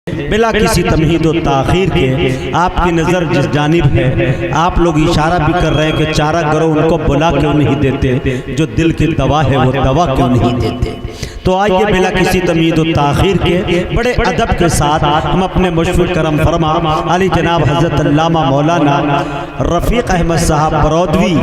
بلا کسی تمہید و تاخیر کے آپ کی نظر جس جانب ہے، آپ لوگ اشارہ بھی کر رہے ہیں کہ چارہ گرو ان کو بلا کیوں نہیں دیتے، جو دل کی دوا ہے وہ دوا کیوں نہیں دیتے۔ تو آئیے بلا کسی تمہید و تاخیر کے بڑے ادب کے ساتھ ہم اپنے مشفق کرم فرما علی جناب حضرت علامہ مولانا رفیق احمد صاحب برودوی،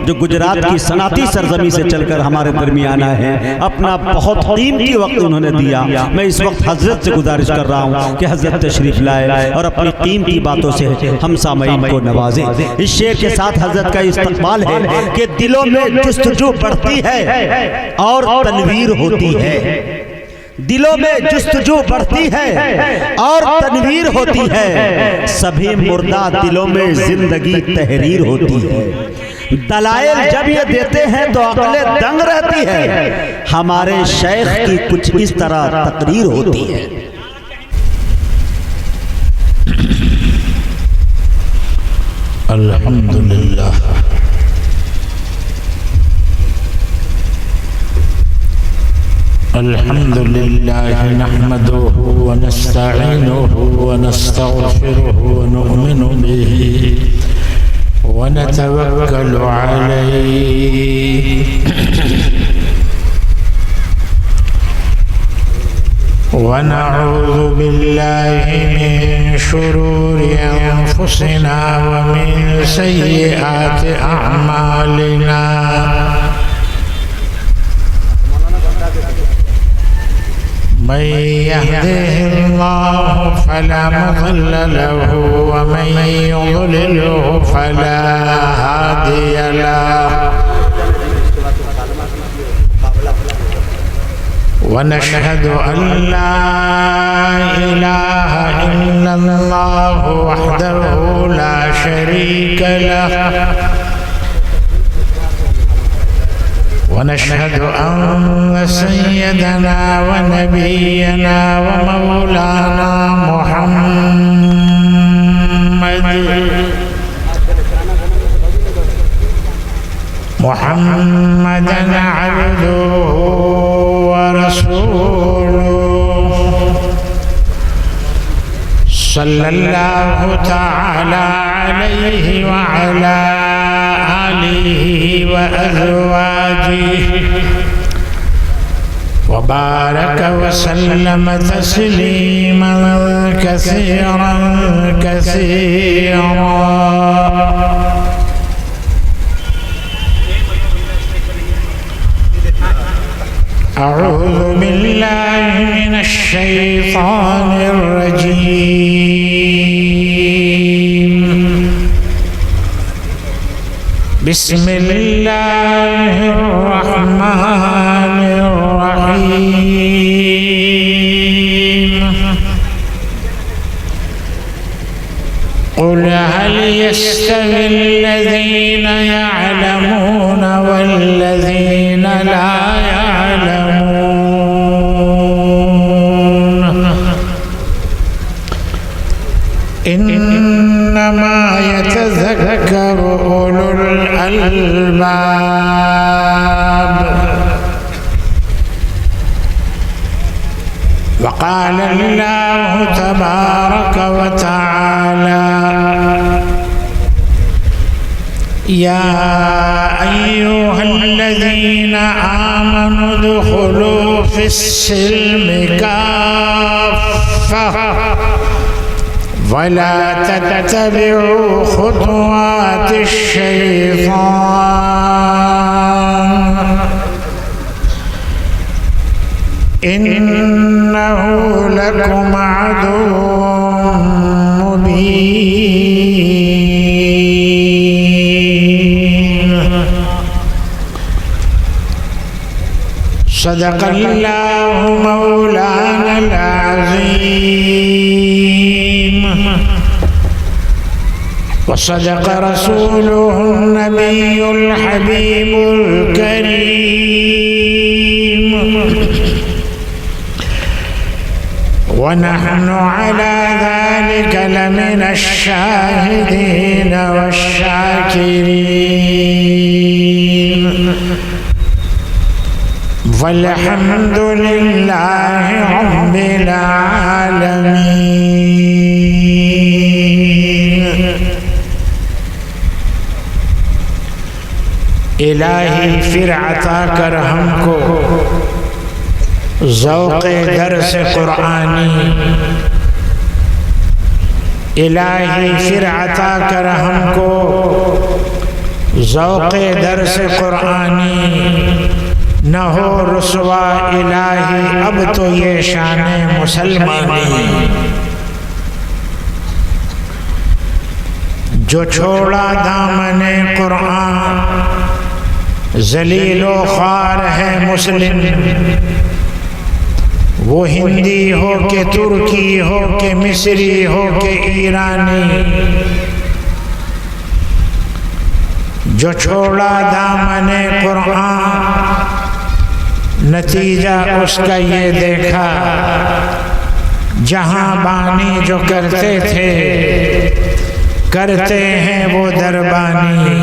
جو گجرات کی صنعتی سرزمین سے چل کر ہمارے درمیان آئے ہیں، اپنا بہت قیمتی وقت انہوں نے دیا۔ میں اس وقت حضرت سے گزارش کر رہا ہوں کہ حضرت تشریف لائے اور اپنی قیمتی باتوں سے ہم سامعین کو نوازیں۔ اس شعر کے ساتھ حضرت کا استقبال ہے کہ دلوں میں جستجو بڑھتی ہے اور تنویر ہوتی ہے، دلوں میں جستجو بڑھتی ہے اور تنویر ہوتی ہے، سبھی مردہ دلوں میں زندگی تحریر ہوتی ہے۔ دلائل جب یہ دیتے ہیں تو عقلیں دنگ رہتی ہے، ہمارے شیخ کی کچھ اس طرح تقریر ہوتی ہے۔ الحمدللہ الحمدللہ نحمده ونستعینه ونستغفره ونؤمن به ونتوکل علیہ ونعوذ باللہ من شرور انفسنا ومن سیئات اعمالنا من يهده الله فلا مضل له ومن يضلله فلا هادي له ونشهد أن لا إله إلا الله وحده لا شريك له ونشهد أن سيدنا ونبينا ومولانا محمدا عبده ورسوله صلى الله تعالى عليه وعلى آله وأزواجه وبارك وسلم تسليما كثيرا كثيرا۔ أعوذ بالله من الشيطان الرجيم، بسم الله الرحمن الرحيم۔ قل هل يستوي الذين يعلمون والذين لا إنما يتذكر أولو الألباب۔ وقال الله تبارك وتعالى: يا أيها الذين آمنوا ادخلوا في السلم كافة ولا تتبعوا خطوات الشيطان إنه لكم عدو مبين۔ صدق الله مولانا العظيم وصدق رسوله النبي الحبيب الكريم، ونحن على ذلك لمن الشاهدين والشاكرين، والحمد لله رب العالمين۔ الہی پھر عطا کر ہم کو ذوق درس قرآنی، الہی پھر عطا کر ہم کو ذوق درس قرآنی، نہ ہو رسوا الہی اب تو یہ شان مسلمانی۔ جو چھوڑا دامن قرآن ذلیل و خوار ہے مسلم، وہ ہندی ہو کہ ترکی ہو کہ مصری ہو کہ ایرانی، جو چھوڑا دامن قرآن نتیجہ اس کا یہ دیکھا، جہاں بانی جو کرتے تھے کرتے ہیں وہ دربانی،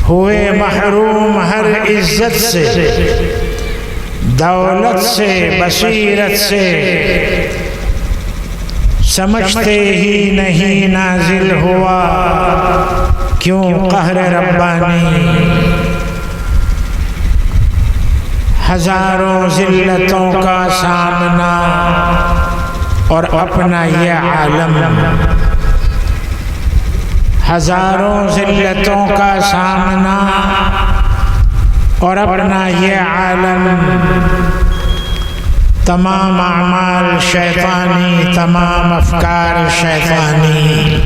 ہوئے محروم ہر عزت سے دولت سے بصیرت سے، سمجھتے ہی نہیں نازل ہوا کیوں قہر ربانی۔ ہزاروں ذلتوں کا سامنا اور اپنا یہ عالم، ہزاروں ذلتوں کا سامنا اور اپنا یہ عالم، تمام اعمال شیطانی، تمام افکار شیطانی۔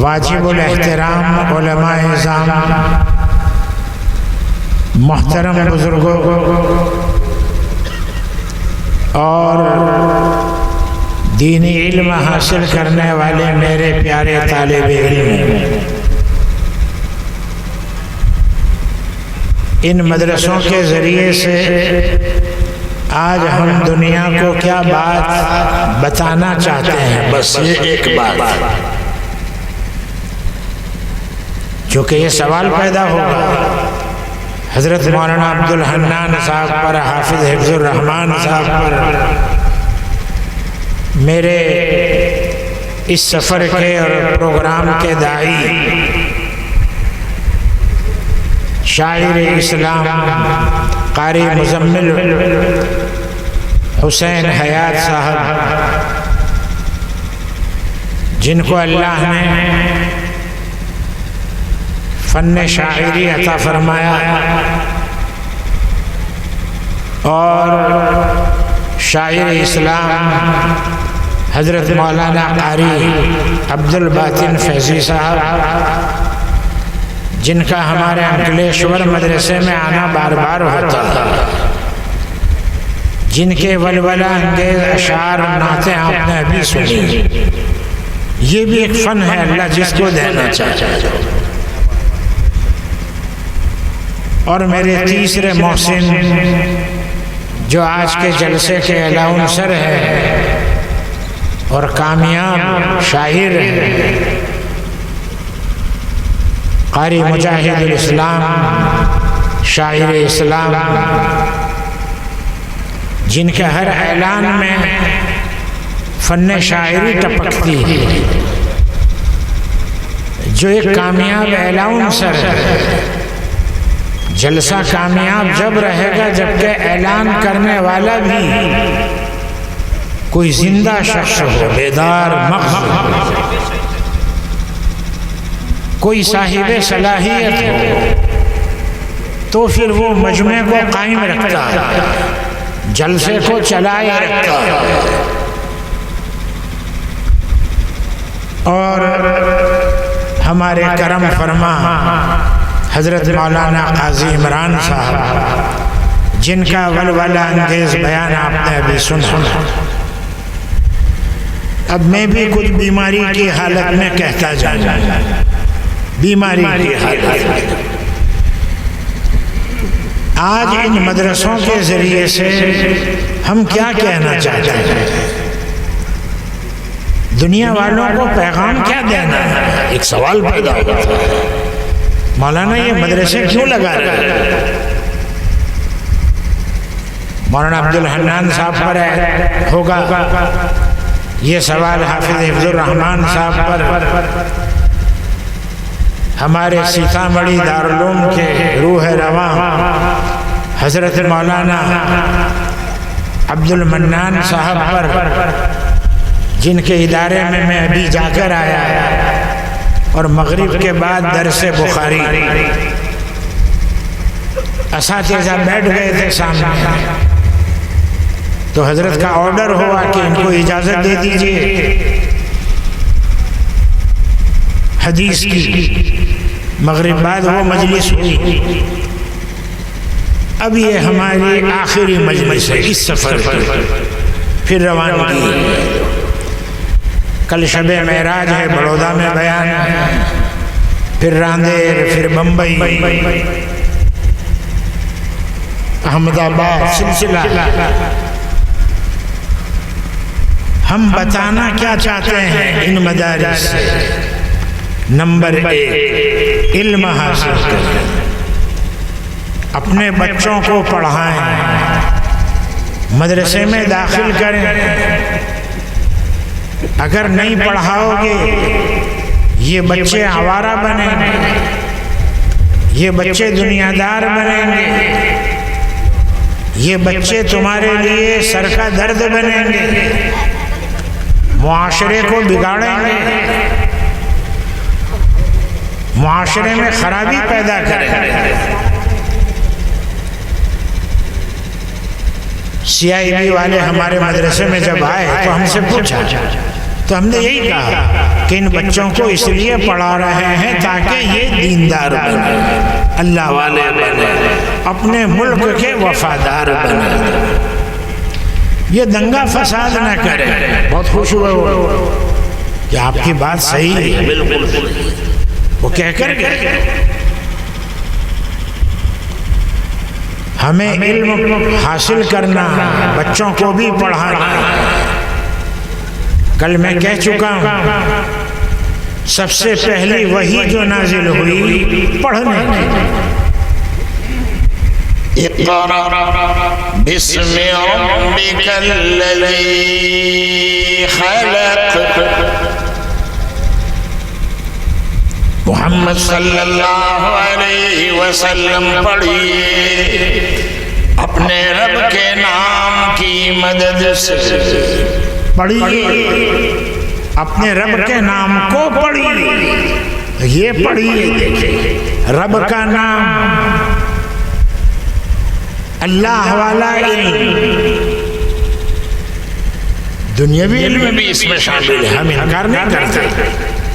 واجب الاحترام علماء اعظام، محترم بزرگوں اور دینی علم حاصل کرنے والے میرے پیارے طالب علم، ان مدرسوں کے ذریعے سے آج ہم دنیا کو کیا بات بتانا چاہتے ہیں؟ بس یہ ایک بات، چونکہ یہ سوال پیدا ہوگا حضرت مولانا عبدالحنان صاحب پر، حافظ حفظ الرحمان صاحب پر، میرے اس سفر کے اور پروگرام کے داعی شاعر اسلام قاری مزمل حسین حیات صاحب، جن کو اللہ نے فن شاعری عطا فرمایا اور شاعر اسلام حضرت مولانا قاری عبدالباطن فیضی صاحب، جن کا ہمارے انکلیشور مدرسے میں آنا بار بار ہوتا ہے، جن کے ولولہ انگیز اشعار نعتیں آپ نے ابھی سنی، یہ بھی ایک فن ہے اللہ جس کو دینا چاہتا ہے۔ اور میرے تیسرے محسن جو آج کے جلسے کے اعلیٰ سر ہے اور کامیاب شاعر ہے، قاری مجاہد الاسلام شاعر اسلام، جن کے ہر اعلان میں فن شاعری ٹپکتی ہے، جو ایک کامیاب اعلان سر ہے۔ جلسہ کامیاب جب رہے گا جبکہ اعلان کرنے والا بھی کوئی زندہ شخص ہو، بیدار مغز، کوئی صاحب صلاحیت ہو، تو پھر وہ مجمع کو قائم رکھتا ہے، جلسے کو چلائے رکھتا ہے۔ اور ہمارے کرم فرما حضرت مولانا قاضی عمران صاحب، جن کا ولولہ انگیز بیان آپ نے ابھی سنا۔ اب میں بھی کچھ بیماری کی حالت میں کہتا جاؤں، بیماری کی حالت میں۔ آج ان مدرسوں کے ذریعے سے ہم کیا کہنا چاہتے ہیں؟ دنیا والوں کو پیغام کیا دینا ہے؟ ایک سوال پیدا ہوتا ہے، مولانا یہ مدرسے کیوں لگا رہے ہیں؟ مولانا عبد الحنان صاحب پر ہوگا، یہ سوال حافظ حفظ الرحمان صاحب پر، ہمارے سیتامڑھی دارالعلوم کے روح رواں حضرت مولانا عبد المنان صاحب پر، جن کے ادارے میں ابھی جا کر آیا اور مغرب کے بعد درس بخاری، اساتذہ بیٹھ گئے تھے سامنے، تو حضرت کا آرڈر ہوا کہ ان کو اجازت دے دیجئے حدیث کی۔ مغرب بعد وہ مجلس ہوئی، اب یہ ہماری آخری مجلس ہے اس سفر کی، پھر روانگی ہے۔ کل شب معراج ہے، بڑودہ میں بیان ہے، پھر راندیر، پھر بمبئی، احمد آباد، سلسلہ۔ ہم بتانا کیا چاہتے ہیں ان مدارس سے؟ نمبر 1، علم حاصل کریں، اپنے بچوں کو پڑھائیں، مدرسے میں داخل کریں۔ اگر نہیں پڑھاؤ گے یہ بچے آوارہ بنیں گے، یہ بچے دنیا دار بنیں گے، یہ بچے تمہارے لیے سر کا درد بنیں گے، معاشرے کو بگاڑیں گے، معاشرے میں خرابی پیدا کریں گے۔ CIB والے ہمارے مدرسے میں جب آئے تو ہم سے پوچھا، تو ہم نے یہی کہا کہ ان بچوں کو اس لیے پڑھا رہے ہیں تاکہ یہ دیندار بنے، اللہ والے بنے، اپنے ملک کے وفادار بنے، یہ دنگا فساد نہ کرے۔ بہت خوش ہوئے کہ آپ کی بات صحیح ہے، بالکل وہ کہہ کر گئے۔ ہمیں علم حاصل کرنا، بچوں کو بھی پڑھانا۔ کل میں کہہ چکا ہوں، سب سے پہلی وحی جو نازل ہوئی پڑھنے کی، اقرأ باسم ربك الذي خلق۔ محمد صلی اللہ علیہ وسلم پڑھیے، اپنے رب کے نام کی مدد سے پڑھیے، اپنے رب کے نام کو پڑھیے۔ یہ پڑھیے، دیکھیں رب کا نام، اللہ والا علم، دنیاوی علم بھی اس میں شامل ہے، ہم انکار نہیں کرتے،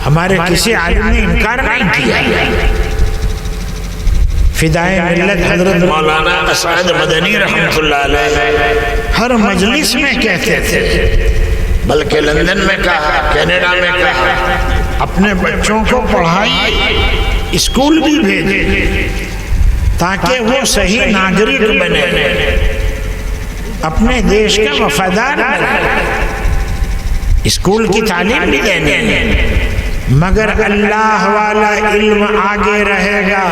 ہمارے کسی عالم نے انکار نہیں کیا۔ فدائے ملت حضرت مولانا اسعد مدنی رحمۃ اللہ علیہ ہر مجلس میں کہتے تھے، بلکہ لندن میں کہا، کینیڈا میں کہا، اپنے بچوں کو پڑھائیے، اسکول بھی بھیجیں تاکہ وہ صحیح ناگرک بنے، اپنے دیش کا وفادار بنے۔ اسکول کی تعلیم بھی دینے، مگر اللہ والا علم آگے رہے گا۔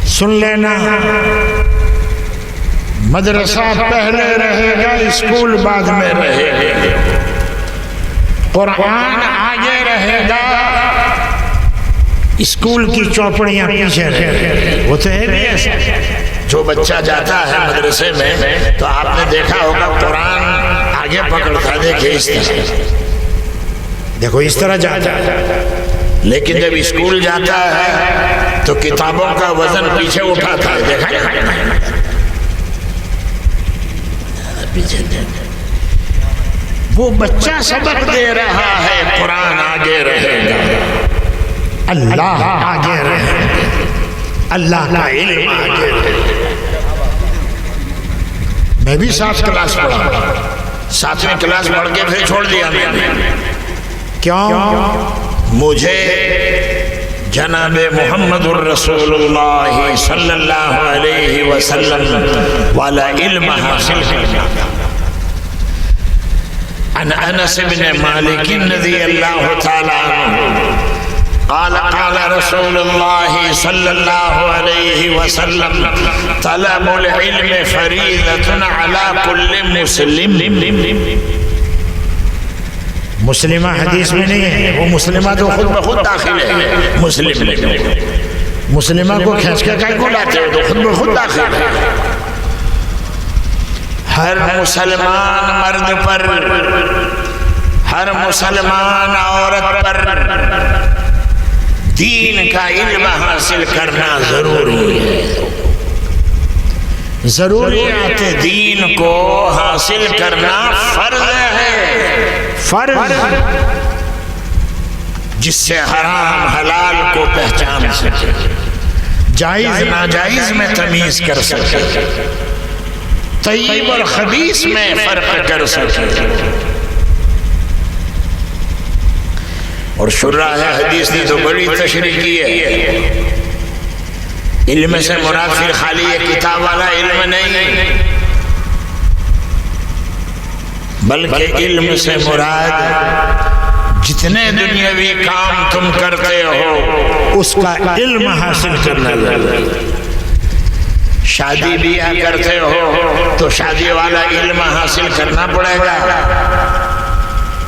سن لینا، مدرسہ پہلے رہے گا، اسکول بعد میں رہے گا، قرآن آگے رہے گا، اسکول کی چوپڑیاں پیچھے رہے گا۔ وہ تو ہے بھی ایسا، جو بچہ جاتا ہے مدرسے میں تو آپ نے دیکھا ہوگا قرآن آگے پکڑتا، دیکھیں اس طرح، دیکھو اس طرح جاتا ہے، لیکن جب اسکول جاتا ہے تو کتابوں کا وزن پیچھے اٹھاتا ہے، دیکھا وہ بچہ سبق دے رہا ہے، قرآن آگے رہے گا، اللہ آگے رہے گا، اللہ کا علم آگے رہے گا۔ میں بھی 7 کلاس پڑھا، 7ویں کلاس پڑھ کے پھر چھوڑ دیا میں نے۔ کیوں؟ مجھے جناب محمد الرسول اللہ صلی اللہ علیہ وسلم والا علم حاصل کرنا۔ عن انس بن مالک رضی اللہ تعالی عنہ قال قال رسول اللہ صلی اللہ علیہ وسلم طلب العلم فریضۃ علی کل مسلم. مسلمہ حدیث میں نہیں ہے، وہ مسلمہ تو خود خود داخل ہے. مسلمہ کو کھینچ کے کہیں کو لاتے ہو تو خود بخود داخل ہے. ہر مسلمان مرد پر، ہر مسلمان عورت پر دین کا علم حاصل کرنا ضروری ہے. ضروریات دین کو حاصل کرنا فرض ہے. فرض جس سے حرام حلال کو پہچان سکے، جائز ناجائز میں تمیز کر سکے، طیب اور خبیث میں فرق کر سکے. اور شراح حدیث نے تو بڑی تشریح کی ہے. علم سے مراد پھر خالی یہ کتاب والا علم نہیں، بلکہ علم سے مراد جتنے دنیاوی کام تم کرتے ہو اس کا علم حاصل کرنا ضروری. شادی بیاہ کرتے ہو تو شادی والا علم حاصل کرنا پڑے گا.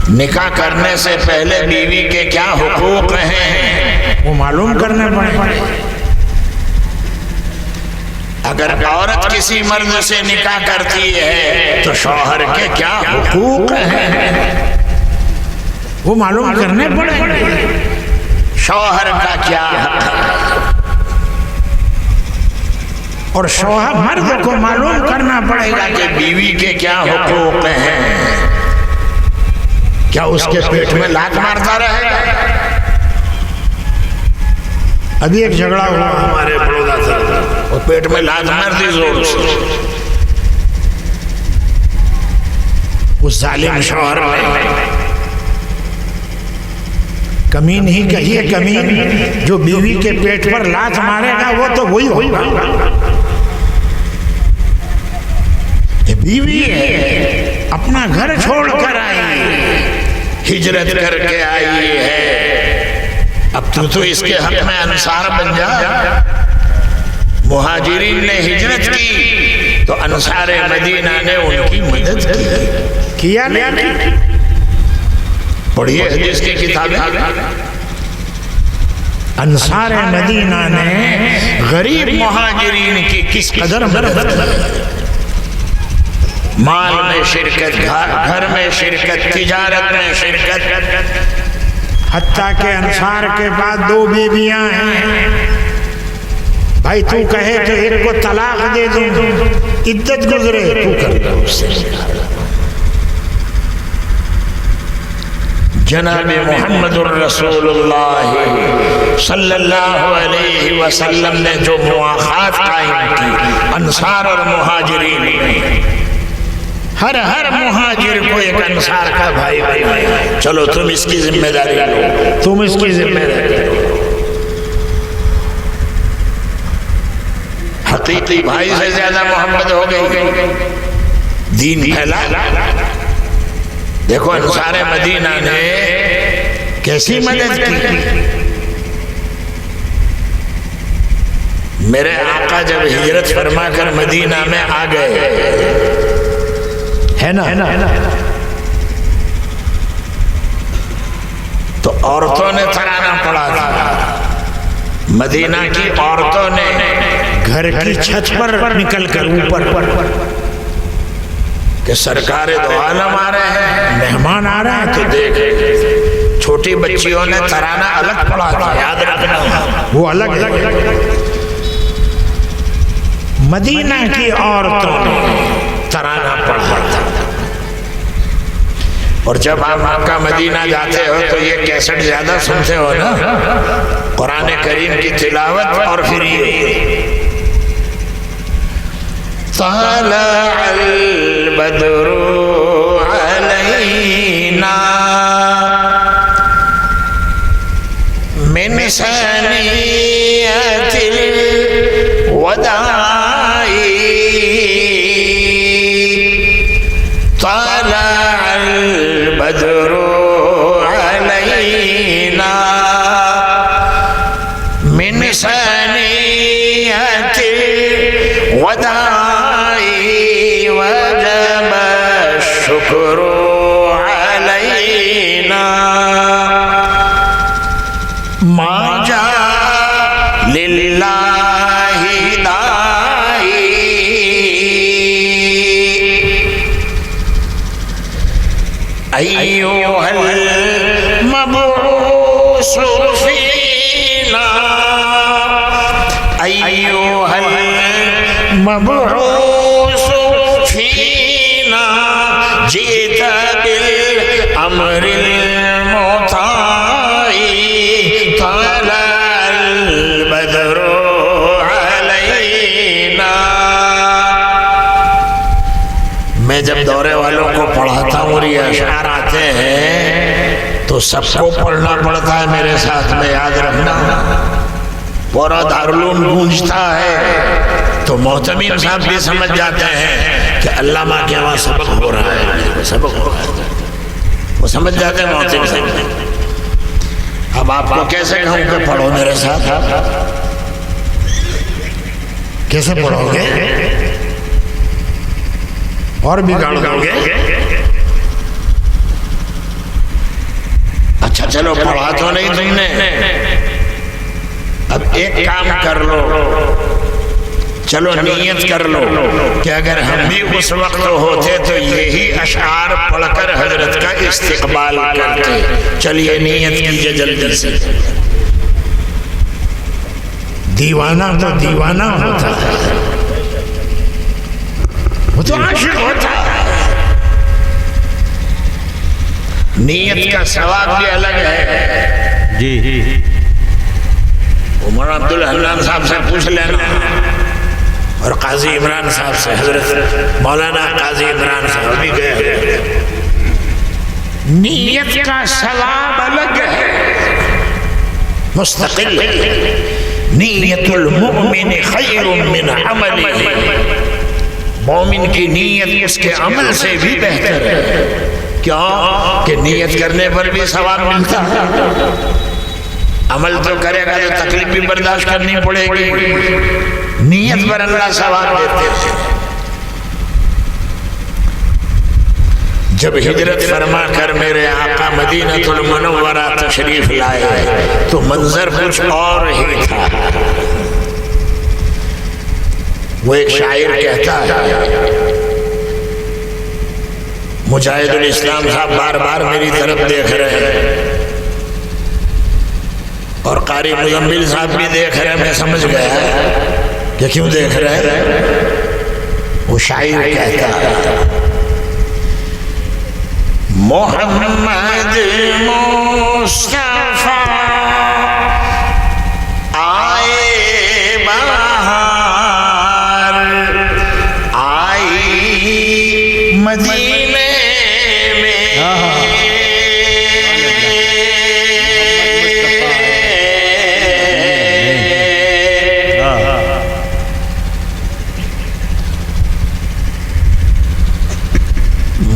نکاح کرنے سے پہلے بیوی کے کیا حقوق ہیں وہ معلوم کرنا پڑے گا. اگر عورت کسی مرد سے نکاح کرتی ہے تو شوہر کے کیا حقوق ہیں وہ معلوم کرنے پڑے گا. شوہر کا کیا حق ہے، اور شوہر مرد کو معلوم کرنا پڑے گا کہ بیوی کے کیا حقوق ہیں. کیا اس کے پیٹ میں لات مارتا رہے گا؟ ابھی ایک جھگڑا ہوا ہمارے بڑودا تھا، وہ پیٹ میں لات مارتی زور سے. اس ظالم شوہر نے کمین ہی کہیے، کمین جو بیوی کے پیٹ پر لات مارے گا وہ تو وہی ہوگا. بیوی ہے، اپنا گھر چھوڑ کر آئی، ہجرت کر کے آئی ہے. اب تو اس کے حق میں انصار بن جا. مہاجرین نے ہجرت کی تو انصار مدینہ نے ان کی مدد کیا نہیں. پڑھیے حدیث کی کتابیں. انصار مدینہ نے غریب مہاجرین کی کس قدر مدد کی. مال میں شرکت، گھر میں شرکت، تجارت میں شرکت. حتیٰ کہ انصار کے بعد 2 بیویاں ہیں. بھائی تو کہے تو ایک کو طلاق دے دوں، عدت گزرے تو کر دو اس سے. جناب محمد الرسول اللہ صلی اللہ علیہ وسلم نے جو مواخات قائم کی انصار اور مہاجرین میں، ہر مہاجر کو ایک انصار کا بھائی بنایا. چلو تم اس کی ذمہ داری لو، تم اس کی ذمہ داری لو. حقیقی بھائی سے زیادہ محبت ہو گئی، دین پھیلا. دیکھو انصار مدینہ نے کیسی مدد کی. میرے آقا جب ہجرت فرما کر مدینہ میں آ گئے ہے نا، تو عورتوں نے ترانہ پڑا تھا. مدینہ کی عورتوں نے گھر کی چھت پر نکل کر اوپر کہ سرکار دو عالم آ رہے ہیں، مہمان آ رہے ہیں. تو دیکھ چھوٹی بچیوں نے ترانہ الگ پڑھا تھا، یاد رکھنا وہ الگ. مدینہ کی عورتوں نے ترانہ پڑھا تھا. اور جب آپ مکہ مدینہ جاتے ہو تو یہ کیسٹ زیادہ سنتے ہو نا، قرآن کریم کی تلاوت. اور پھر یہ طلع البدر علینا من ثنیۃ الوداع طلع البدر علینا اشکروا علینا ما جاء للہ دائی ایھا المبعوث فینا ایھا المبعوث فینا جئت بالامر المطاع طلع البدر علینا. میں جب دورے والوں کو پڑھاتا ہوں اور یہ اشعار آتے ہیں تو سب کو پڑھنا پڑتا ہے میرے ساتھ میں، یاد رکھنا. پورا دارالعلوم گونجتا ہے تو محتمین صاحب بھی سمجھ جاتے ہیں کہ علامہ کے وہاں سبق ہو رہا ہے، سبق ہو رہا ہے، وہ سمجھ جاتے ہیں محتمین صاحب. اب آپ کو کیسے کہوں کہ پڑھو میرے ساتھ؟ کیسے پڑھو گے؟ اور بگاڑ دو گے؟ اچھا چلو پڑھا تو نہیں تم نے، اب ایک کام کر لو، چلو نیت کر لو کہ اگر ہم بھی اس وقت ہوتے تو یہی اشعار پڑھ کر حضرت کا استقبال کرتے. چلیے نیت کیجئے جلدی سے. دیوانہ تو دیوانہ ہوتا ہے، وہ تو عاشق ہوتا ہے. نیت کا ثواب بھی الگ ہے. جی عمر عبدالحنان صاحب سے پوچھ لینا، اور قاضی عمران صاحب سے، حضرت مولانا قاضی عمران صاحب بھی گئے. نیت کا ثواب الگ ہے، مستقل. نیت المؤمن خیر من عملہ، مومن کی نیت اس کے عمل سے بھی بہتر ہے. کیوں کہ نیت کرنے پر بھی ثواب ملتا ہے، عمل تو کرے گا تو تکلیف بھی برداشت کرنی پڑے گی. نیت پر اللہ ثواب دیتے ہیں. جب ہجرت فرما کر میرے آقا مدینہ المنورہ تشریف لائے تو منظر کچھ اور ہی تھا. وہ ایک شاعر کہتا ہے، مجاہد الاسلام صاحب بار بار میری طرف دیکھ رہے ہیں اور قاری مزمل صاحب بھی دیکھ رہے ہیں. میں سمجھ گیا کہ کیوں دیکھ رہے ہیں. وہ شاعر کہتا ہے، محمد مصطفیٰ آئے بہار آئی مدینے میں،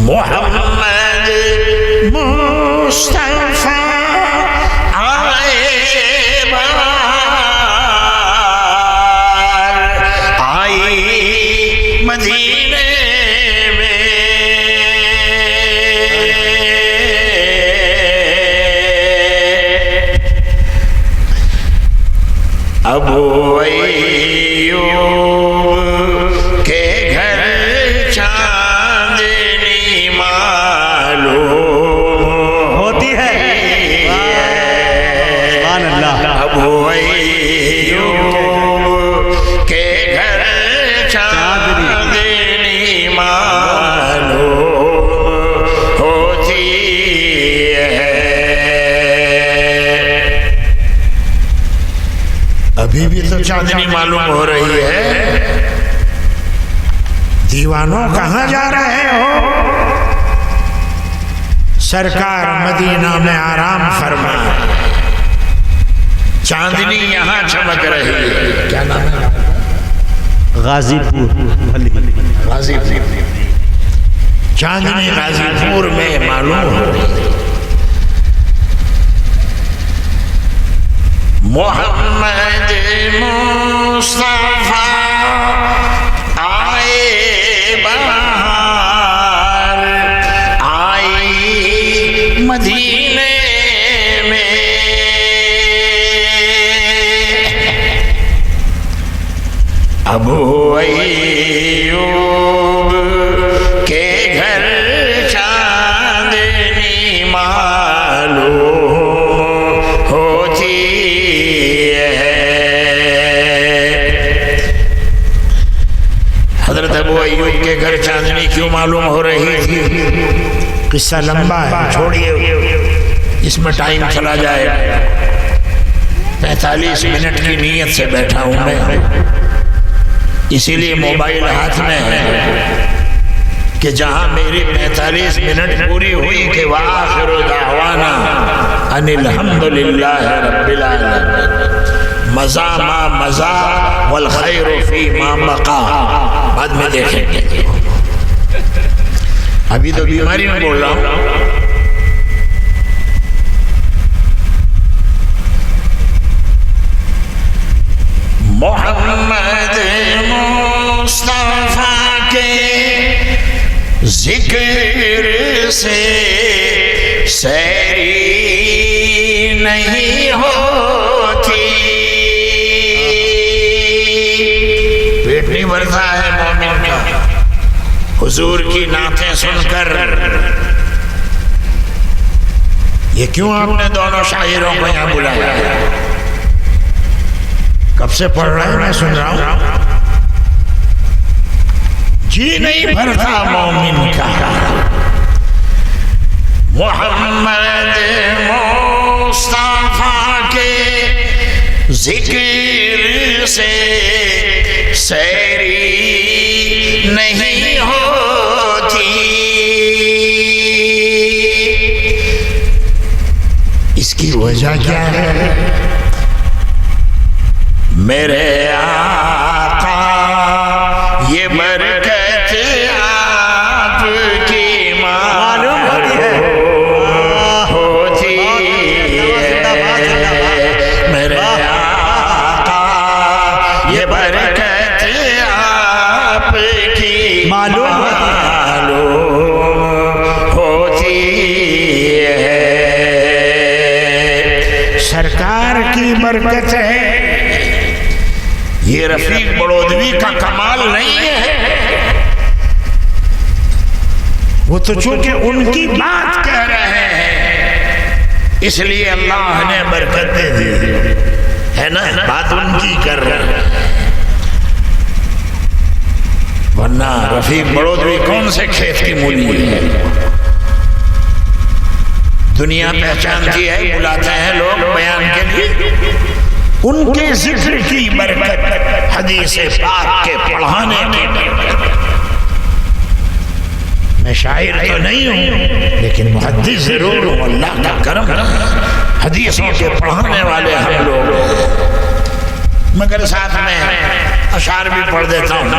محمد مصطفیٰ آئے بہار آئی مدینے میں، ابو ایوب کے گھر چاندنی معلوم ہوتی ہے. سبحان اللہ. ابو ایوب کے گھر چاندنی معلوم ہوتی ہے. ابھی بھی تو چاندنی معلوم ہو رہی ہے. دیوانوں کہاں جا رہے ہو؟ سرکار مدینہ میں آرام فرما، چاندنی یہاں چمک رہی ہے. کیا نام ہے؟ غازی پور. غازی پور. چاندنی غازی پور میں معلوم ہو رہی ہے. محمد مصطفیٰ آئے بہار ہوئی تھی، قصہ لمبا ہے، چھوڑیے اس میں ٹائم چلا جائے. 45 منٹ کی نیت سے بیٹھا ہوں میں، اسی لیے موبائل ہاتھ میں ہے کہ جہاں میری 45 منٹ پوری ہوئی کہ وآخر دعوانا ان الحمدللہ رب العالمین، مزا ما مزا والخیر فی ما بقا. بعد میں دیکھیں گے، ابھی تو بیماری میں بول رہا ہوں. محمد مصطفیٰ کے ذکر سے سیری نہیں ہوتی. پیٹ نہیں بھرتا ہے مومن کا حضور کی نعتیں سن کر. یہ کیوں آپ نے دونوں شاعروں کو یہاں بلایا ہے؟ کب سے پڑھ رہا ہے، میں سن رہا ہوں. جی نہیں بھرتا مومن کا محمد مصطفیٰ کے ذکر سے سیری نہیں ہوتی. اس کی وجہ کیا ہے؟ میرے آقا یہ برکت آپ کی معلوم ہوتی ہے. میرے آقا یہ برکت آپ کی معلوم ہوتی ہے. سرکار کی برکت ہے. یہ رفیق بڑودوی کا کمال نہیں ہے، وہ تو چونکہ ان کی بات کہہ رہے ہیں اس لیے اللہ نے برکت دے دی ہے نا، بات ان کی کر رہے ہیں. ورنہ رفیق بڑودوی کون سے کھیت کی مولی ہے؟ دنیا پہچانتی ہے، بلاتے ہیں لوگ بیان کے لیے. ان کے ذکر کی برکت، حدیث پاک کے پڑھانے کی برکت. میں شاعر تو نہیں ہوں لیکن محدث ضرور ہوں. اللہ کا کرم، حدیثوں کے پڑھانے والے ہم لوگ، مگر ساتھ میں اشعار بھی پڑھ دیتا ہوں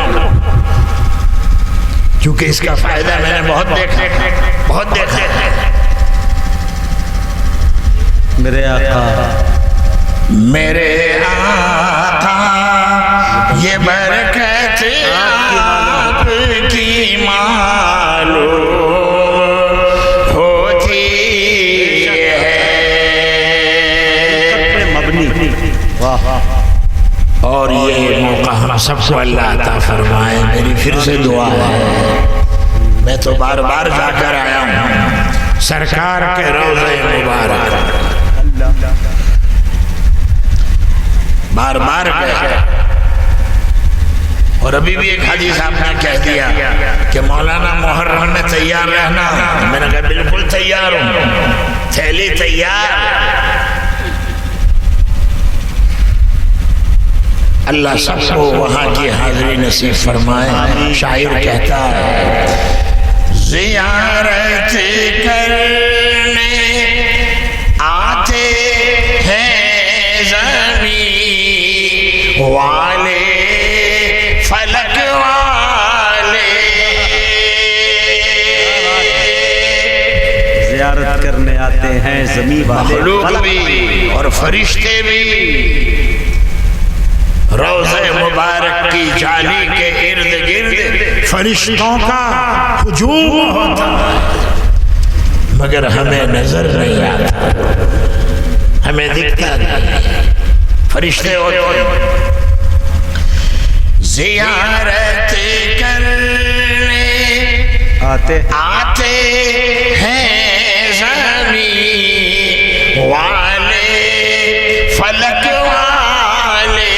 کیونکہ اس کا فائدہ میں نے بہت دیکھا ہے. میرے آقا میرے آقا یہ برکت آپ کی معلوم ہوتی ہے. اور یہ موقع ہم سب کو اللہ عطا فرمائے. میری پھر سے دعا ہے، میں تو بار بار جا کر آیا ہوں سرکار کے روضہ مبارک، بار بار گئے. اور ابھی بھی ایک حدیث آپ نے کہہ دیا کہ مولانا محرم میں تیار رہنا. میں نے کہا بالکل تیار ہوں، تھیلی تیار. اللہ سب کو وہاں کی حاضری نصیب فرمائے. شاعر کہتا ہے زیارت کرنے آتے ہیں زمین والے فلک والے، زیارت کرنے آتے ہیں زمین والے، مخلوق بھی اور فرشتے بھی روضہ مبارک کی جالی کے ارد گرد فرشتوں کا ہجوم ہوتا ہے، مگر ہمیں نظر نہیں آتا، ہمیں دکھتا نہیں. فرشتے ہوتے زیارت کرنے آتے ہیں زمین والے فلک والے،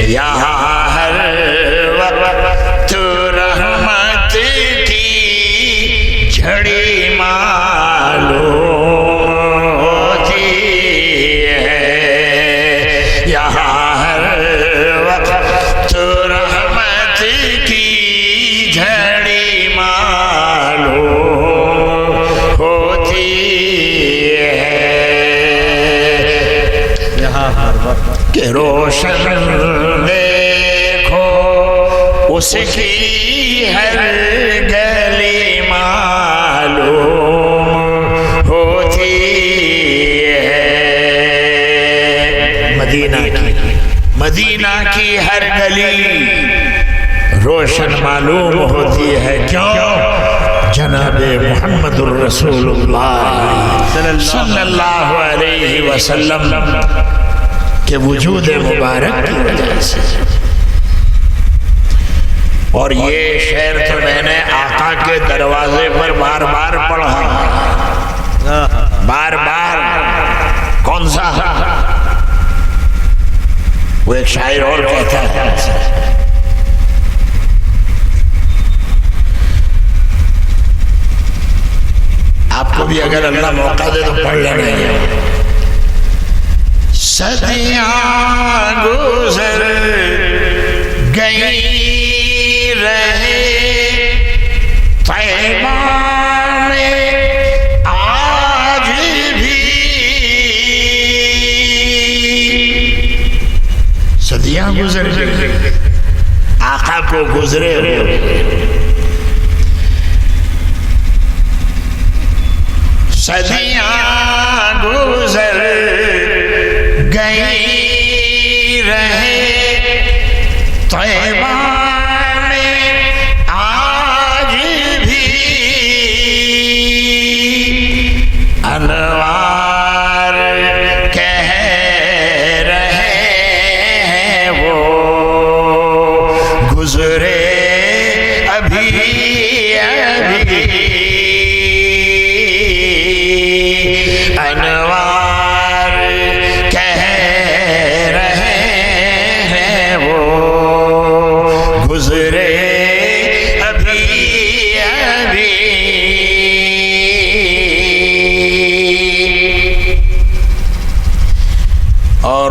یہاں ہر وقت رحمت کہ روشن دیکھو اس کی ہر گلی معلوم ہوتی ہے، مدینہ کی ہر گلی روشن معلوم ہوتی ہے. کیوں؟ جناب محمد الرسول اللہ صلی اللہ علیہ وسلم کے وجود مبارک کی وجہ سے. اور یہ شعر تو میں نے آقا کے دروازے پر بار بار پڑھا، بار بار. کون سا؟ وہ ایک شاعر اور کہتا ہے، آپ کو بھی اگر اللہ موقع دے تو پڑھ لینا ہے. صدیاں گزر گئی رہے طیبہ میں آج بھی، صدیاں گزر گئی، آقا کو گزرے ہوئے. صدیاں گزر گئی رہے طیبہ میں آج بھی، انوار کہہ رہے ہیں وہ گزرے ابھی ابھی، انوار کہہ رہے ہیں وہ گزرے ابھی ابھی. اور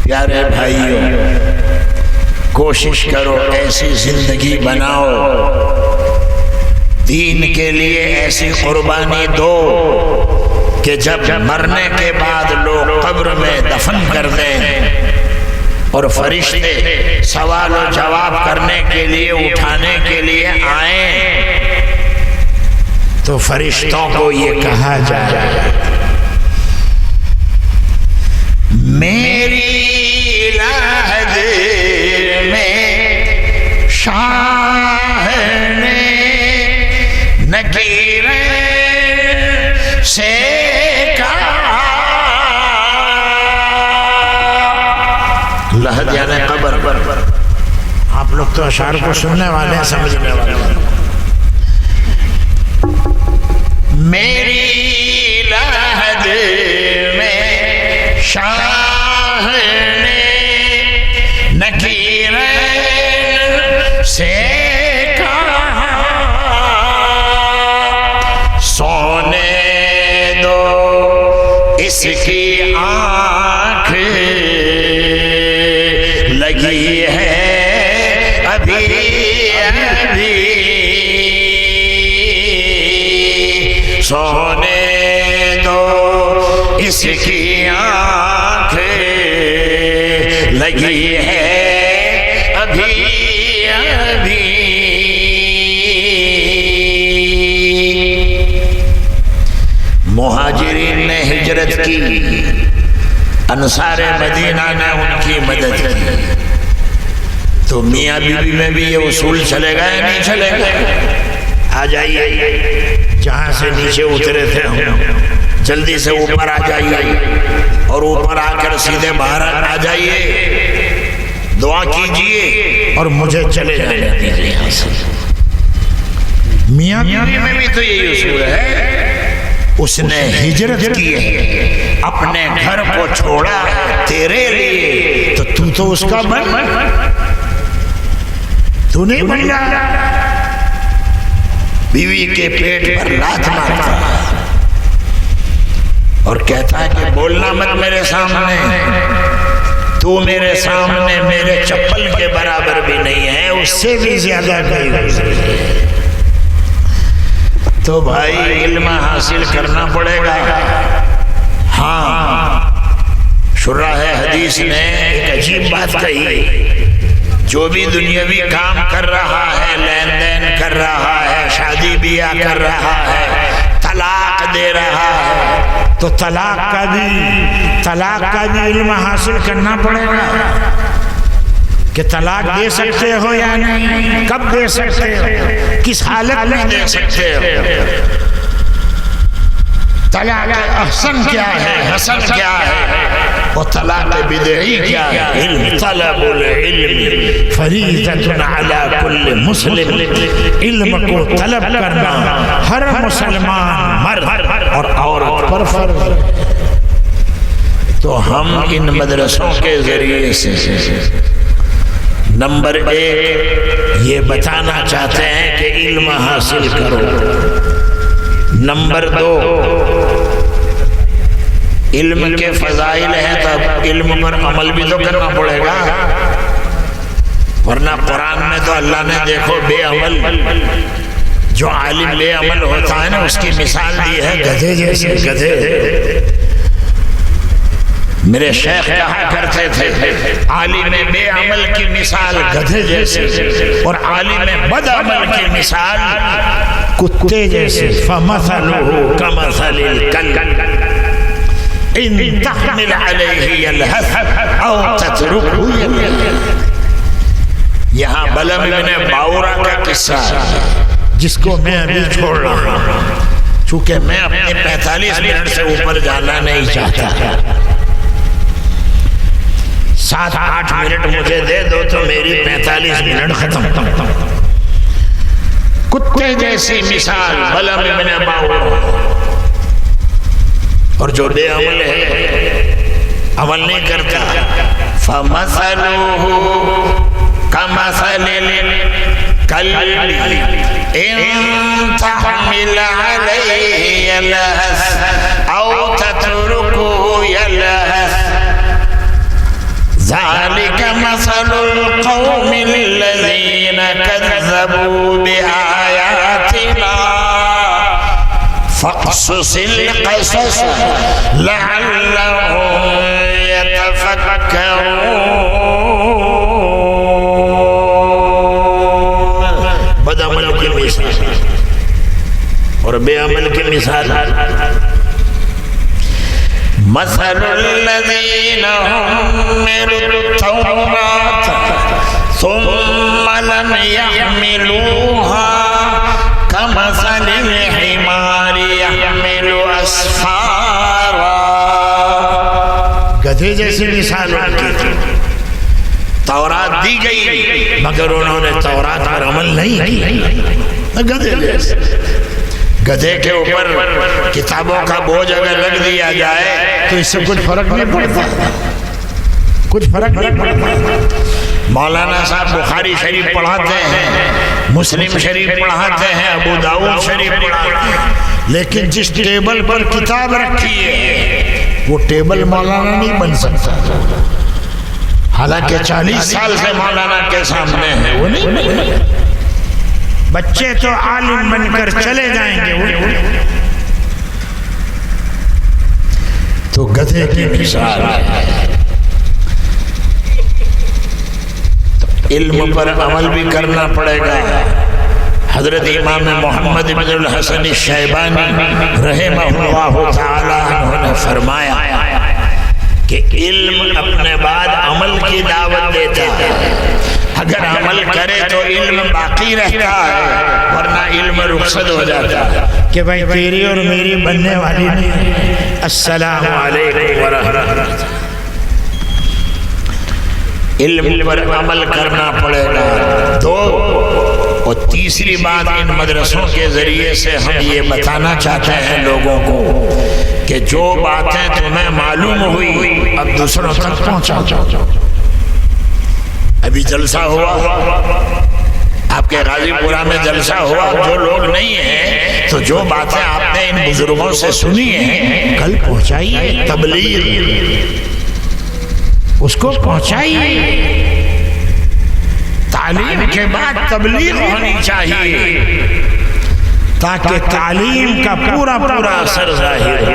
پیارے بھائیوں، کوشش کرو ایسی زندگی بناؤ، دین کے لیے ایسی قربانی دو کہ جب مرنے کے بعد لوگ قبر میں دفن کر دیں اور فرشتے سوال و جواب کرنے کے لیے اٹھانے کے لیے آئیں تو فرشتوں کو یہ کہا جائے، میری لحد میں شاہ نے نکیریں سے کہا، لحد یعنی قبر. آپ لوگ تو اشعار کو سننے والے ہیں، سمجھنے والے ہیں. میری لحد میں شاہ نے نکیریں سے اس کی آنکھ لگی ہے ابھی ابھی، سونے دو اس کی آنکھ لگی ہے ابھی ابھی. مہاجرین نے ہجرت کی، انصار مدینہ نے ان کی مدد کی، تو میاں بیوی میں بھی یہ اصول چلے گا یا نہیں چلے گا؟ آ جائیے، جہاں سے نیچے اترے تھے جلدی سے اوپر آ جائیے، اور اوپر آ کر سیدھے باہر آ جائیے، دعا کیجئے اور مجھے چلے جانے دیجئے یہاں سے. میاں بیوی میں بھی تو یہی اصول ہے. اس نے ہجرت کی ہے، اپنے گھر کو چھوڑا تیرے لیے، تو اس کا بن، تو نہیں بن رہا. بیوی کے پیٹ پر لات مارتا اور کہتا ہے کہ بولنا مت میرے سامنے، تو میرے سامنے میرے چپل کے برابر بھی نہیں ہے، اس سے بھی زیادہ کئی گزری ہے. تو بھائی علم حاصل کرنا پڑے گا، ہاں شراح حدیث نے ایک عجیب بات کہی، جو بھی دنیاوی کام کر رہا ہے، لین دین کر رہا ہے، شادی بیاہ کر رہا ہے، طلاق دے رہا ہے، تو طلاق کا بھی علم حاصل کرنا پڑے گا کہ طلاق دے سکتے ہو یا نہیں، کب دے سکتے ہو، کس حالت میں دے سکتے ہو، طلاق احسن کیا ہے، حسن کیا ہے، اور طلاق بدعی کیا ہے۔ علم طلب العلم فریضۃ علی کل مسلم، علم کو طلب کرنا ہر مسلمان مرد اور عورت پر فرض ہے۔ تو ہم ان مدرسوں کے ذریعے سے نمبر 1 یہ بتانا چاہتے ہیں کہ علم حاصل کرو، نمبر 2 علم کے فضائل ہیں، تب علم پر عمل بھی تو کرنا پڑے گا، ورنہ قرآن میں تو اللہ نے دیکھو بے عمل، جو عالم بے عمل ہوتا ہے نا اس کی مثال دی ہے گدھے جیسے، گدھے۔ میرے شیخ کہا کرتے تھے عالم بے عمل کی مثال گدھے جیسے اور عالم بد عمل کی مثال کتے جیسے، فَمَثَلُهُ كَمَثَلِ الْكَلْبِ إِن تَحْمِلْ عَلَيْهِ يَلْهَثْ أَوْ تَتْرُكْهُ يَلْهَث۔ یہاں بلم ابن باورا کا قصہ ہے جس کو میں ابھی چھوڑ رہا ہوں، چونکہ میں اپنے 45 منٹ سے اوپر جانا نہیں چاہتا، 7-8 منٹ مجھے دے دو تو میری 45 منٹ ختم۔ کتے جیسی مثال بلم ابن باورا، اور جو بے عمل ہے، عمل نہیں کرتا، فَمَثَلُهُ كَمَثَلِ الْكَلْبِ إِن تَحْمِلْ عَلَيْهِ يَلْهَثْ أَوْ تَتْرُكْهُ يَلْهَث ذَلِكَ مَثَلُ الْقَوْمِ الَّذِينَ كَذَّبُوا بِآيَاتِنَا فَاقْصُصِ الْقَصَصَ لَعَلَّهُمْ يَتَفَكَّرُونَ۔ بد عمل کی مثال اور بے عمل کی مثال، مثل الذين حملوا التوراة ثم لم يحملوها كمثل الحمار يحمل أسفارا۔ گدھے جیسی مثال ان کی تھی، تورات دی گئی مگر انہوں نے تورات پر عمل نہیں کیا، گدھے جیسے۔ گدھے کے اوپر کتابوں کا بوجھ اگر رکھ دیا جائے تو اس سے کچھ فرق نہیں پڑتا، کچھ فرق نہیں پڑتا۔ مولانا صاحب بخاری شریف پڑھاتے ہیں، مسلم شریف پڑھاتے ہیں، ابو داؤد شریف پڑھاتے ہیں، لیکن جس ٹیبل پر کتاب رکھی ہے وہ ٹیبل مولانا نہیں بن سکتا، حالانکہ 40 سال سے مولانا کے سامنے ہے، وہ نہیں بن سکتا۔ بچے تو عالم بن کر چلے جائیں گے، تو گدھے کی مثال ہے۔ علم پر عمل بھی کرنا پڑے گا۔ حضرت امام محمد بن الحسن الشیبانی رحمہ اللہ تعالی عنہ نے فرمایا کہ علم اپنے بعد عمل کی دعوت دیتا ہے، اگر عمل کرے تو علم باقی رہتا ہے، ورنہ علم رخصت ہو جاتا ہے کہ بھائی تیری اور میری بننے والی نہیں۔ السلام علیکم ورحمۃ اللہ۔ علم پر عمل کرنا پڑے گا۔ 2 اور تیسری بات ان مدرسوں کے ذریعے سے ہم یہ بتانا چاہتے ہیں لوگوں کو کہ جو باتیں تمہیں معلوم ہوئی اب دوسروں تک پہنچا۔ ابھی جلسہ ہوا، آپ کے غازی پورہ میں جلسہ ہوا، جو لوگ نہیں ہیں تو جو باتیں آپ نے ان بزرگوں سے سنی ہیں کل پہنچائیے، تبلیغ اس کو پہنچائیے۔ تعلیم کے بعد تبلیغ ہونی چاہیے تاکہ تعلیم کا پورا اثر ظاہر ہو۔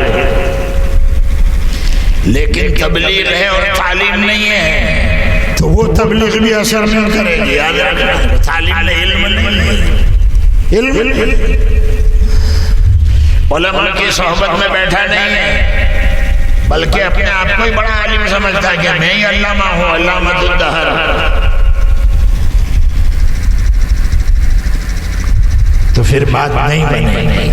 لیکن تبلیغ ہے اور تعلیم نہیں ہے تو وہ تبلیغ بھی اثر نہیں کرے گی. یاد رکھنا تعلیم نے علم نہیں، علم علماء کی صحبت میں بیٹھا نہیں ہے بلکہ اپنے آپ کو ہی بڑا عالم سمجھتا ہے کہ میں ہی علامہ ہوں، علامۃ الدہر. تو پھر بات نہیں بنے گی.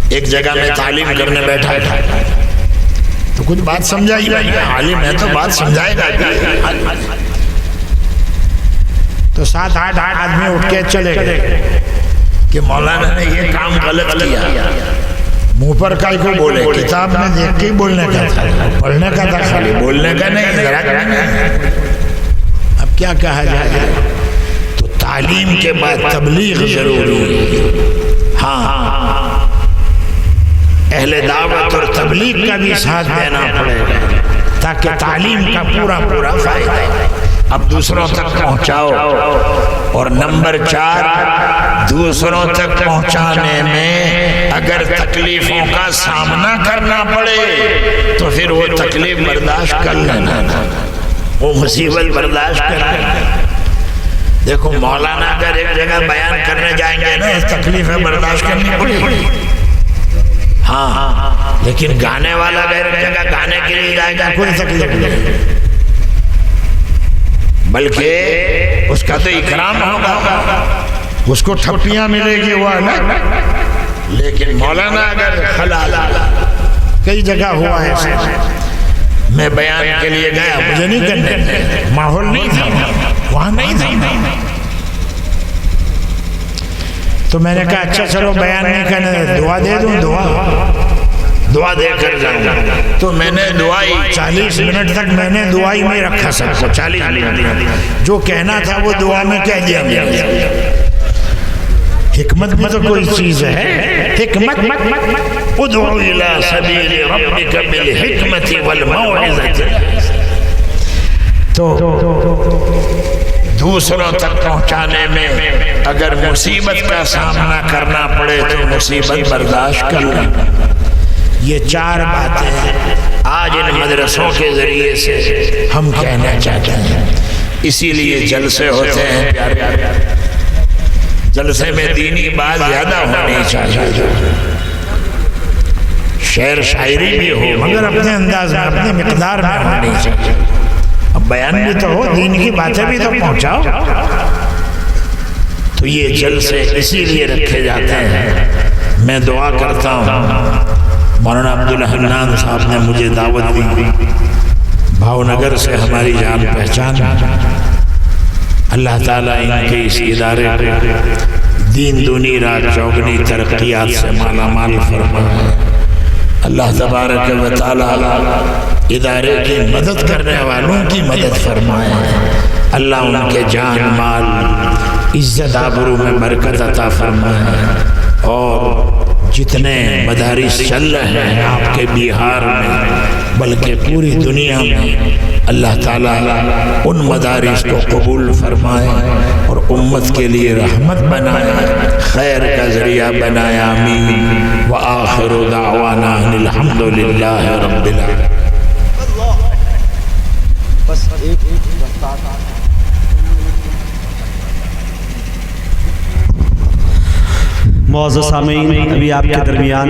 ایک جگہ میں تعلیم کرنے بیٹھا تھا تو کچھ بات سمجھائی بھائی، عالم ہے تو بات سمجھائے گا. تو 7-8 آدمی اٹھ کے چلے گئے کہ مولانا نے یہ کام غلط کیا. منہ پر کائی کو بولے، کتاب میں دیکھ کے بولنے کا تھا، پڑھنے کا تھا، خالی بولنے کا نہیں، ذرا اب کیا کہا جائے. تو تعلیم کے بعد تبلیغ ضروری ہے. ہاں اہل دعوت اور تبلیغ کا بھی ساتھ دینا پڑے گا تاکہ تعلیم کا پورا فائدہ ہے. اب دوسروں تک پہنچاؤ. اور نمبر 4، دوسروں تک پہنچانے میں اگر تکلیفوں کا سامنا کرنا پڑے تو پھر وہ تکلیف برداشت کر لینا، وہ مصیبت برداشت کر لینا. دیکھو مولانا اگر ایک جگہ بیان کرنے جائیں گے نا تکلیفیں برداشت کرنی پڑے گی. ہاں لیکن گانے والا اگر ایک جگہ گانے کے لیے جائے گا کوئی تکلیف نہیں، بلکہ اس کا تو اکرام ہوگا، اس کو ٹھپیاں ملے گی وہ الگ. لیکن مولانا اگر خلال کئی جگہ ہوا ہے میں بیان کے لیے گیا، مجھے نہیں کرنے، ماحول نہیں تھا وہاں، نہیں تھا. تو میں نے کہا اچھا چلو بیان نہیں کرنے، دعا دے دوں. دعا دے کر جاؤں. تو میں نے دعائی 40 منٹ تک میں نے دعائی میں رکھا سب کو. 40 منٹ جو کہنا تھا وہ دعا میں کہہ دیا. حکمت بھی تو کوئی چیز ہے. حکمت ادعو الى سبیل ربک بالحکمت والموعظۃ. تو دوسروں تک پہنچانے میں اگر مصیبت کا سامنا کرنا پڑے تو مصیبت برداشت کر لیں. یہ 4 باتیں آج ان مدرسوں کے ذریعے سے ہم کہنا چاہتے ہیں. اسی لیے جلسے ہوتے ہیں پیارے. جلسے میں دینی بات زیادہ ہونی چاہیے، شعر شاعری بھی ہو مگر اپنے انداز میں، اپنے مقدار میں ہونی چاہیے. اب بیان بھی تو ہو، دین کی باتیں بھی تو پہنچاؤ. تو یہ جلسے اسی لیے رکھے جاتے ہیں. میں دعا کرتا ہوں مولانا عبدالحنان صاحب نے مجھے دعوت دی، بھاؤ نگر سے ہماری جان پہچان. اللہ تعالیٰ ان کے اس ادارے کو دین دنی رات چوگنی ترقیات سے مالا مال فرمائے. اللہ تبارک و تعالیٰ ادارے کی مدد کرنے والوں کی مدد فرمائے. اللہ ان کے جان مال عزت آبرو میں برکت عطا فرمائے. اور جتنے مدارس چل رہے ہیں آپ کے بہار میں بلکہ پوری دنیا میں، اللہ تعالیٰ ان مدارس کو قبول فرمائے اور امت کے لیے رحمت بنائے، خیر کا ذریعہ بنائے. آمین. وآخر دعوانا الحمد للہ رب العالمین. معزز سامعین، ابھی آپ کے درمیان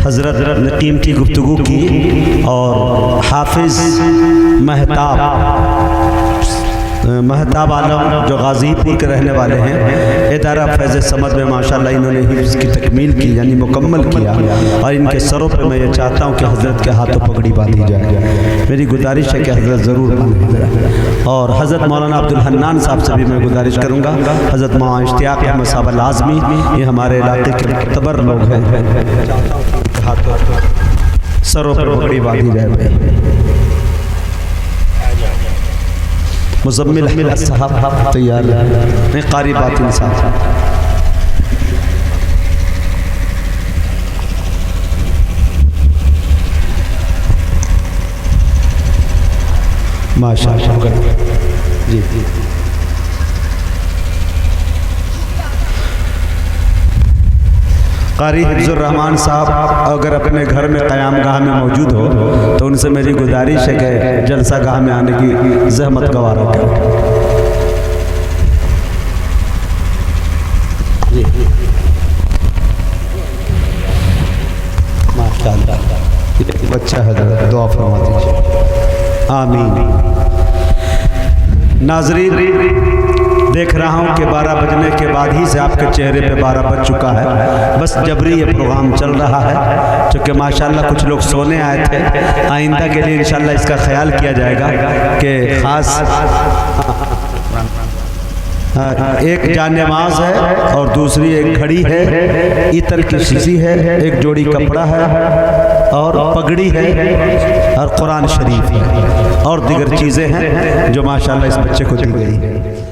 حضرت نے قیمتی گفتگو کی اور حافظ مہتاب عالم جو غازی پور کے رہنے والے ہیں، ادارہ فیض صمد میں ماشاءاللہ انہوں نے حفظ کی تکمیل کی، یعنی مکمل کیا. اور ان کے سروں پہ میں یہ چاہتا ہوں کہ حضرت کے ہاتھوں پگڑی باندھی جائے. میری گزارش ہے کہ حضرت ضرور باندھیں. اور حضرت مولانا عبدالحنان صاحب سے بھی میں گزارش کروں گا. حضرت مولانا اشتیاق احمد صاحب العظمی، یہ ہمارے علاقے کے معتبر لوگ ہیں، سروں پر پگڑی باندھی جائے. مزمل احمد صاحب تیار ہیں، قاری باطن صاحب. ماشاءاللہ. جی قاری حفظ الرحمان صاحب اگر اپنے گھر میں قیام گاہ میں موجود ہو تو ان سے میری گزارش ہے کہ جلسہ گاہ میں آنے کی زحمت گوارا کریں۔ بچہ حضرت دعا فرما دیجیے۔ آمین۔ ناظرین، دیکھ رہا ہوں کہ 12 بجنے کے بعد ہی سے آپ کے چہرے پہ 12 بج چکا ہے، بس جبری یہ پروگرام چل رہا ہے، چونکہ ماشاءاللہ کچھ لوگ سونے آئے تھے۔ آئندہ کے لیے انشاءاللہ اس کا خیال کیا جائے گا کہ خاص ایک جان نماز ہے اور دوسری ایک گھڑی ہے، عطر کی شیشی ہے، ایک جوڑی کپڑا ہے اور پگڑی ہے اور قرآن شریف ہے اور دیگر چیزیں ہیں جو ماشاءاللہ اس بچے کو دی گئی ہے۔